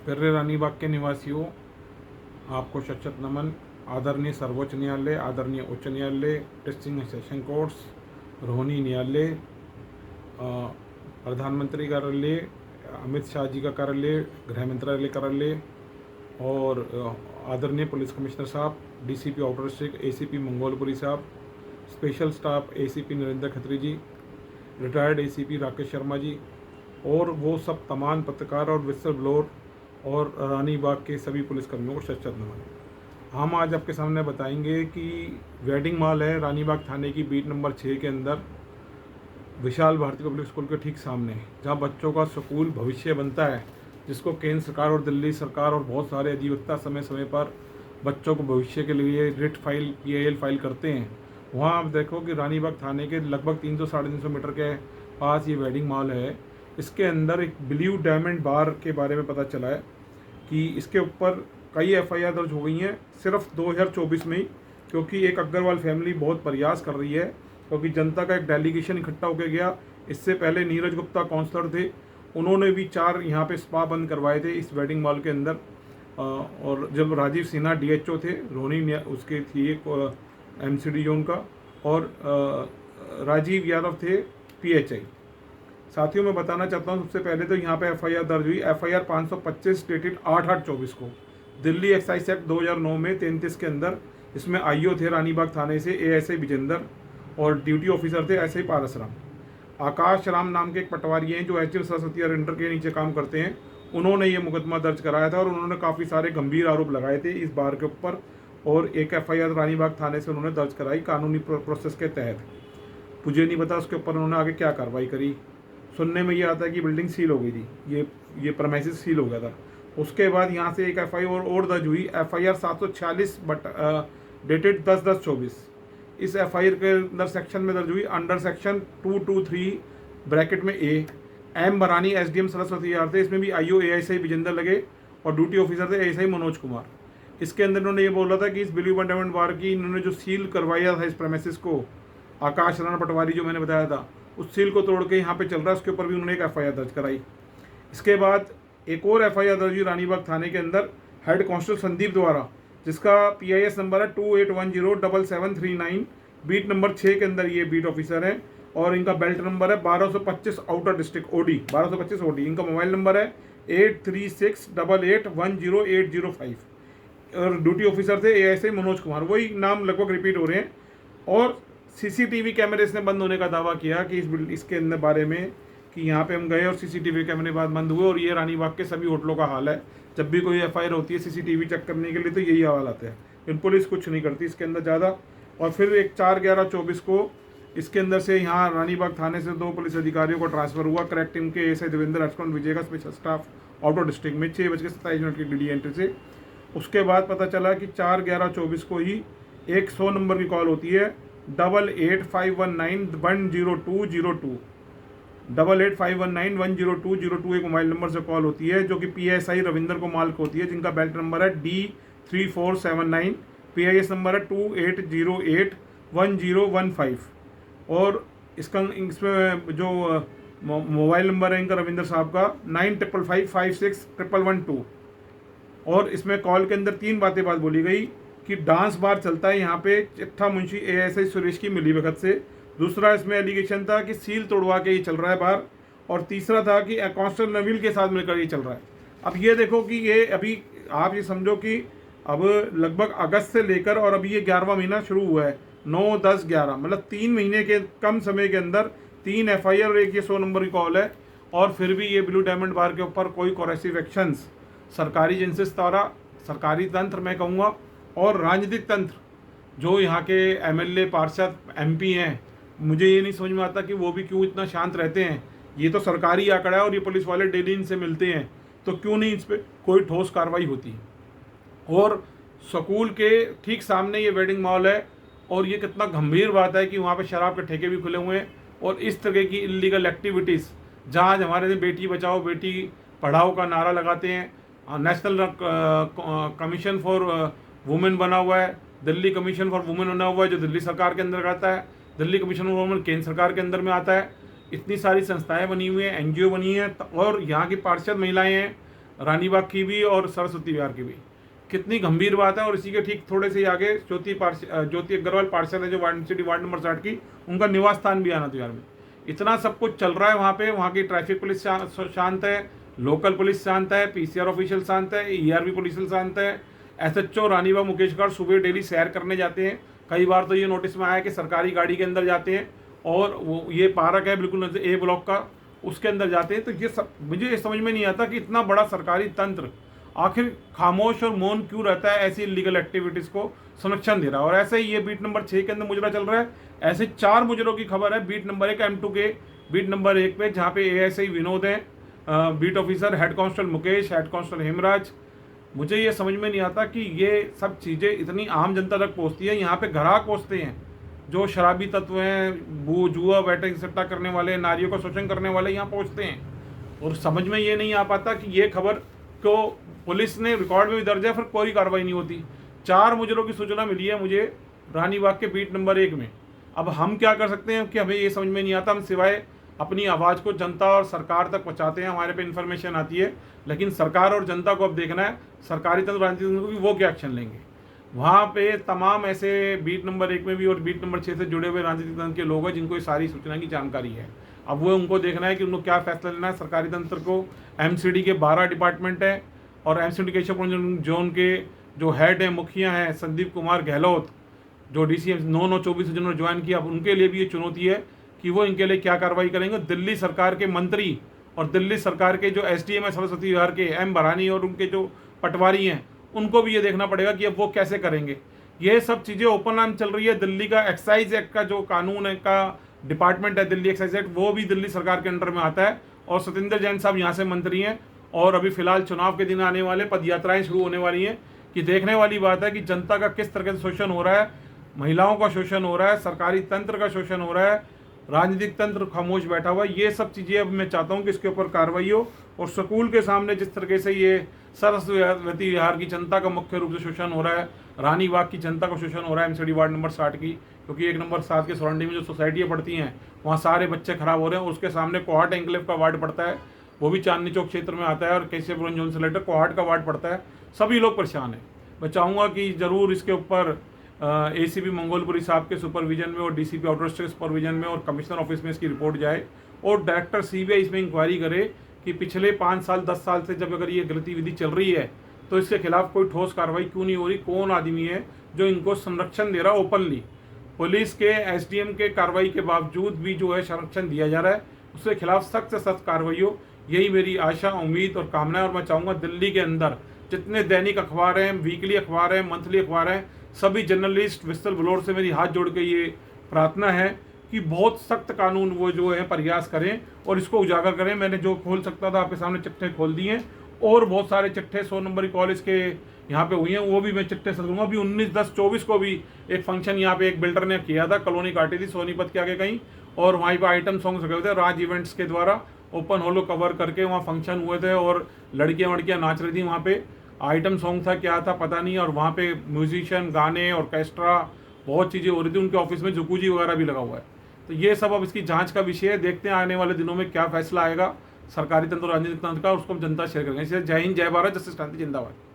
फिर रानीबाग के निवासियों, आपको शत नमन। आदरणीय सर्वोच्च न्यायालय, आदरणीय उच्च न्यायालय, डिस्ट्रिक्ट सेशन कोर्ट्स, रोहिणी न्यायालय, प्रधानमंत्री कार्यालय, अमित शाह जी का कार्यालय, गृह मंत्रालय कार्यालय, और आदरणीय पुलिस कमिश्नर साहब, DCP outer district, ACP Mangolpuri साहब, special staff ACP Narendra Khatri ji, retired ACP Rakesh Sharma ji, और वो सब तमाम पत्रकार और विस्ल ब्लोअर और रानीबाग के सभी पुलिसकर्मियों को शत नमन। हम आज आपके सामने बताएंगे कि वेडिंग मॉल है रानीबाग थाने की बीट नंबर 6 के अंदर, विशाल भारती पब्लिक स्कूल के ठीक सामने, जहां बच्चों का स्कूल भविष्य बनता है, जिसको केंद्र सरकार और दिल्ली सरकार और बहुत सारे अधिवक्ता समय समय पर बच्चों को भविष्य के लिए रिट फाइल, पीआईएल फाइल करते हैं। वहाँ आप देखो कि रानीबाग थाने के लगभग 300-350 मीटर के पास ये वेडिंग मॉल है। इसके अंदर एक ब्लू डायमंड बार के बारे में पता चला है कि इसके ऊपर कई एफआईआर दर्ज हो गई हैं सिर्फ 2024 में ही, क्योंकि एक अग्रवाल फैमिली बहुत प्रयास कर रही है, क्योंकि जनता का एक डेलीगेशन इकट्ठा होकर गया। इससे पहले नीरज गुप्ता काउंसलर थे, उन्होंने भी 4 यहाँ पे स्पा बंद करवाए थे इस वेडिंग मॉल के अंदर। और जब राजीव सिन्हा डीएचओ थे, रोहिणी उसके थी एक एमसीडी जोन का, और राजीव यादव थे पीएचआई। साथियों, मैं बताना चाहता हूँ सबसे पहले तो यहाँ पे एफआईआर दर्ज हुई, एफआईआर 525 डेटेड 8/8/24 को, दिल्ली एक्साइज एक्ट 2009 में 33 के अंदर। इसमें आईओ थे रानीबाग थाने से एएसआई विजेंदर, और ड्यूटी ऑफिसर थे एसआई पारस राम। आकाश राम नाम के एक पटवारी हैं जो एचएम सरस्वती अरेंडर के नीचे काम करते हैं, उन्होंने ये मुकदमा दर्ज कराया था और उन्होंने काफ़ी सारे गंभीर आरोप लगाए थे इस बार के ऊपर, और एक एफआईआर रानीबाग थाने से उन्होंने दर्ज कराई कानूनी प्रोसेस के तहत। मुझे नहीं पता उसके ऊपर उन्होंने आगे क्या कार्रवाई करी। सुनने में ये आता है कि बिल्डिंग सील हो गई थी, ये प्रेमाइसिस सील हो गया था। उसके बाद यहाँ से एक एफआईआर और दर्ज हुई, एफआईआर 746 डेटेड 10/10/24। इस एफआईआर के अंदर सेक्शन में दर्ज हुई अंडर सेक्शन 223 ब्रैकेट में ए, एम बरानी एसडीएम सरस्वती यार थे। इसमें भी आईओ एएसआई विजेंदर लगे और ड्यूटी ऑफिसर थे एएसआई मनोज कुमार। इसके अंदर इन्होंने ये बोला था कि इस ब्लू डायमंड बार की इन्होंने जो सील करवाया था इस प्रेमिसेस को, आकाश राणा पटवारी जो मैंने बताया था, उस सील को तोड़ के यहाँ पे चल रहा है, उसके ऊपर भी उन्होंने एक एफआईआर दर्ज कराई। इसके बाद एक और एफआईआर दर्ज हुई रानीबाग थाने के अंदर हेड कांस्टेबल संदीप द्वारा, जिसका पीआईएस नंबर है 28107739, बीट नंबर 6 के अंदर ये बीट ऑफिसर है, और इनका बेल्ट नंबर है 1225 आउटर डिस्ट्रिक्ट ओडी 1225 ओडी। इनका मोबाइल नंबर है 8368810805, और ड्यूटी ऑफिसर थे एएसआई मनोज कुमार। वही नाम लगभग रिपीट हो रहे हैं। और सीसीटीवी कैमरे इसने बंद होने का दावा किया कि इसके अंदर बारे में कि यहाँ पे हम गए और सीसीटीवी कैमरे बाद बंद हुए, और ये रानीबाग के सभी होटलों का हाल है। जब भी कोई एफआईआर होती है सीसीटीवी चेक करने के लिए तो यही हाल आते हैं, लेकिन पुलिस कुछ नहीं करती इसके अंदर ज़्यादा। और फिर एक 4/11/24 को इसके अंदर से यहाँ रानीबाग थाने से 2 पुलिस अधिकारियों को ट्रांसफर हुआ करेक्ट टीम के एसआई देवेंद्र राजकुमार विजय का स्पेशल स्टाफ आउटर डिस्ट्रिक्ट में 6:27 की डीडी एंट्री से। उसके बाद पता चला कि 4/11/24 को ही एक 100 नंबर की कॉल होती है 8851910202, 8851910202 एक मोबाइल नंबर से कॉल होती है, जो कि पीएसआई रविंदर को माल्क होती है, जिनका बेल्ट नंबर है D3479, पीआईएस नंबर है 28081015। और इसमें जो मोबाइल नंबर है इनका रविंदर साहब का 9555561112। और इसमें कॉल के अंदर 3 बात बोली गई कि डांस बार चलता है यहाँ पे चिट्ठा मुंशी एएसआई सुरेश की मिलीभगत से। दूसरा इसमें एलिगेशन था कि सील तोड़वा के ये चल रहा है बार, और तीसरा था कि कांस्टेबल नवील के साथ मिलकर ये चल रहा है। अब ये देखो कि ये अभी आप ये समझो कि अब लगभग अगस्त से लेकर और अभी ये 11वां महीना शुरू हुआ है, 9, 10, 11, मतलब 3 महीने के कम समय के अंदर 3 एफआईआर और एक ये 100 नंबर की कॉल है। और फिर भी ये ब्लू डायमंड बार के ऊपर कोई कोरेसिव एक्शंस सरकारी एजेंसीज द्वारा, सरकारी तंत्र मैं कहूँगा, और राजनीतिक तंत्र जो यहाँ के एमएलए, पार्षद, एमपी हैं, मुझे ये नहीं समझ में आता कि वो भी क्यों इतना शांत रहते हैं। ये तो सरकारी आंकड़ा है और ये पुलिस वाले डेली इनसे मिलते हैं, तो क्यों नहीं इस पर कोई ठोस कार्रवाई होती। और स्कूल के ठीक सामने ये वेडिंग मॉल है, और ये कितना गंभीर बात है कि वहाँ पे शराब के ठेके भी खुले हुए हैं, और इस तरह की इलीगल एक्टिविटीज़, जहाँ हमारे बेटी बचाओ बेटी पढ़ाओ का नारा लगाते हैं, नेशनल कमीशन फॉर वुमेन बना हुआ है, दिल्ली कमीशन फॉर वुमेन बना हुआ है जो दिल्ली सरकार के अंदर आता है, दिल्ली कमीशन फॉर वुमेन केंद्र सरकार के अंदर में आता है। इतनी सारी संस्थाएं बनी हुई हैं, एनजीओ बनी हैं, और यहाँ की पार्षद महिलाएं हैं, रानीबाग की भी और सरस्वती विहार की भी। कितनी गंभीर बात है। और इसी के ठीक थोड़े से ही आगे ज्योति अग्रवाल पार्षद है जो सिटी वार्ड नंबर 60 की, उनका निवास स्थान भी आनंद विहार में। इतना सब कुछ चल रहा है वहाँ पे। वहाँ की ट्रैफिक पुलिस शांत है, लोकल पुलिस शांत है, पीसीआर ऑफिशियल शांत है, ईआरबी पुलिस शांत है। एसएचओ रानीबाग मुकेश गौड़ सुबह डेली सैर करने जाते हैं। कई बार तो ये नोटिस में आया है कि सरकारी गाड़ी के अंदर जाते हैं और वो ये पार्क है बिल्कुल ए ब्लॉक का, उसके अंदर जाते हैं। तो ये सब मुझे समझ में नहीं आता कि इतना बड़ा सरकारी तंत्र आखिर खामोश और मौन क्यों रहता है ऐसी इलीगल एक्टिविटीज़ को संरक्षण दे रहा है। और ऐसे ही ये बीट नंबर 6 के अंदर मुजरा चल रहा है। ऐसे 4 मुजरों की खबर है बीट नंबर 1 M2 के बीट नंबर 1 पे, जहाँ पे ASI विनोद है, beat officer head constable Mukesh, head constable Hemraj. मुझे ये समझ में नहीं आता कि ये सब चीज़ें इतनी आम जनता तक पहुँचती है। यहाँ पे ग्राहक पहुँचते हैं जो शराबी तत्व हैं, जुआ बैटिंग सट्टा करने वाले, नारियों का शोषण करने वाले यहाँ पहुँचते हैं। और समझ में ये नहीं आ पाता कि ये खबर को पुलिस ने रिकॉर्ड में भी दर्ज है, फिर कोई कार्रवाई नहीं होती। 4 मुजरों की सूचना मिली है मुझे रानीबाग के बीट नंबर 1 में। अब हम क्या कर सकते हैं कि हमें ये समझ में नहीं आता। हम सिवाय अपनी आवाज़ को जनता और सरकार तक पहुँचाते हैं, हमारे पे इन्फॉर्मेशन आती है, लेकिन सरकार और जनता को अब देखना है सरकारी तंत्र राजनीतिक तंत्र को वो क्या एक्शन लेंगे। वहाँ पे तमाम ऐसे बीट नंबर 1 में भी और बीट नंबर 6 से जुड़े हुए राजनीतिक तंत्र के लोग हैं जिनको ये सारी सूचना की जानकारी है। अब वो उनको देखना है कि उनको क्या फैसला लेना है। सरकारी तंत्र को MCD के 12 डिपार्टमेंट है और MCD केशवपुर जोन के जो हेड हैं, मुखिया हैं संदीप कुमार गहलोत, जो DCM 9/9/24 से जिन्होंने ज्वाइन किया, अब उनके लिए भी ये चुनौती है कि वो इनके लिए क्या कार्रवाई करेंगे। दिल्ली सरकार के मंत्री और दिल्ली सरकार के जो SDM है सरस्वती विहार के M भरानी और उनके जो पटवारी हैं, उनको भी ये देखना पड़ेगा कि अब वो कैसे करेंगे। ये सब चीज़ें ओपन आर्म चल रही है। दिल्ली का एक्साइज एक्ट का जो कानून है का डिपार्टमेंट है, दिल्ली एक्साइज एक्ट, वो भी दिल्ली सरकार के अंडर में आता है। और सत्येंद्र जैन साहब यहाँ से मंत्री हैं और अभी फिलहाल चुनाव के दिन आने वाले पदयात्राएं शुरू होने वाली हैं। कि देखने वाली बात है कि जनता का किस तरह से शोषण हो रहा है, महिलाओं का शोषण हो रहा है, सरकारी तंत्र का शोषण हो रहा है, राजनीतिक तंत्र खामोश बैठा हुआ है। ये सब चीज़ें अब मैं चाहता हूँ कि इसके ऊपर कार्रवाई हो। और स्कूल के सामने जिस तरीके से ये सरस्वती विहार की जनता का मुख्य रूप से शोषण हो रहा है, रानीबाग की जनता का शोषण हो रहा है MCD वार्ड नंबर 60 की, क्योंकि 1 नंबर 7 के सराउंडिंग में जो सोसाइटियाँ पड़ती हैं वहाँ सारे बच्चे खराब हो रहे हैं। उसके सामने कोहाट एंक्लेव का वार्ड पड़ता है, वो भी चांदनी चौक क्षेत्र में आता है, और केशवपुर जोन से लेकर कोहाट का वार्ड पड़ता है। सभी लोग परेशान हैं। मैं चाहूँगा कि ज़रूर इसके ऊपर ACP मंगोलपुरी साहब के सुपरविजन में और DCP आउटर के सुपरविजन में और कमिश्नर ऑफिस में इसकी रिपोर्ट जाए और डायरेक्टर CBI इसमें इंक्वायरी करे कि पिछले 5 साल 10 साल से जब अगर ये गतिविधि चल रही है तो इसके खिलाफ कोई ठोस कार्रवाई क्यों नहीं हो रही। कौन आदमी है जो इनको संरक्षण दे रहा है ओपनली। पुलिस के SDM के कार्रवाई के बावजूद भी जो है संरक्षण दिया जा रहा है, उसके खिलाफ सख्त से सख्त कार्रवाई हो। यही मेरी आशा, उम्मीद और कामना है। और मैं चाहूँगा दिल्ली के अंदर जितने दैनिक अखबार हैं, वीकली अखबार हैं, मंथली अखबार हैं, सभी जर्नलिस्ट विस्टल ब्लोअर से मेरी हाथ जोड़ के ये प्रार्थना है कि बहुत सख्त कानून वो जो है प्रयास करें और इसको उजागर करें। मैंने जो खोल सकता था आपके सामने चिट्ठे खोल दिए हैं और बहुत सारे चिट्ठे 100 नंबर कॉलेज के यहाँ पे हुई हैं, वो भी मैं चिट्ठे से करूँगा। अभी 19/10/24 को भी एक फंक्शन यहाँ पे एक बिल्डर ने किया था, कॉलोनी काटी थी सोनीपत के आगे कहीं, और वहीं पर आइटम सॉन्ग्स रखे हुए थे। राज इवेंट्स के द्वारा ओपन हॉलो कवर करके वहाँ फंक्शन हुए थे और लड़कियाँ वड़कियाँ नाच रही थी। वहाँ पे आइटम सॉन्ग था क्या था पता नहीं, और वहाँ पे म्यूजिशियन, गाने, ऑर्केस्ट्रा, बहुत चीज़ें हो रही थी। उनके ऑफिस में जुकूजी वगैरह भी लगा हुआ है। तो ये सब अब इसकी जांच का विषय है। देखते हैं आने वाले दिनों में क्या फैसला आएगा सरकारी तंत्र और राजनीतिक तंत्र का, उसको हम जनता शेयर करेंगे। इसलिए जय हिंद, जय भारत, जस्टिस क्रांति जिंदाबाद।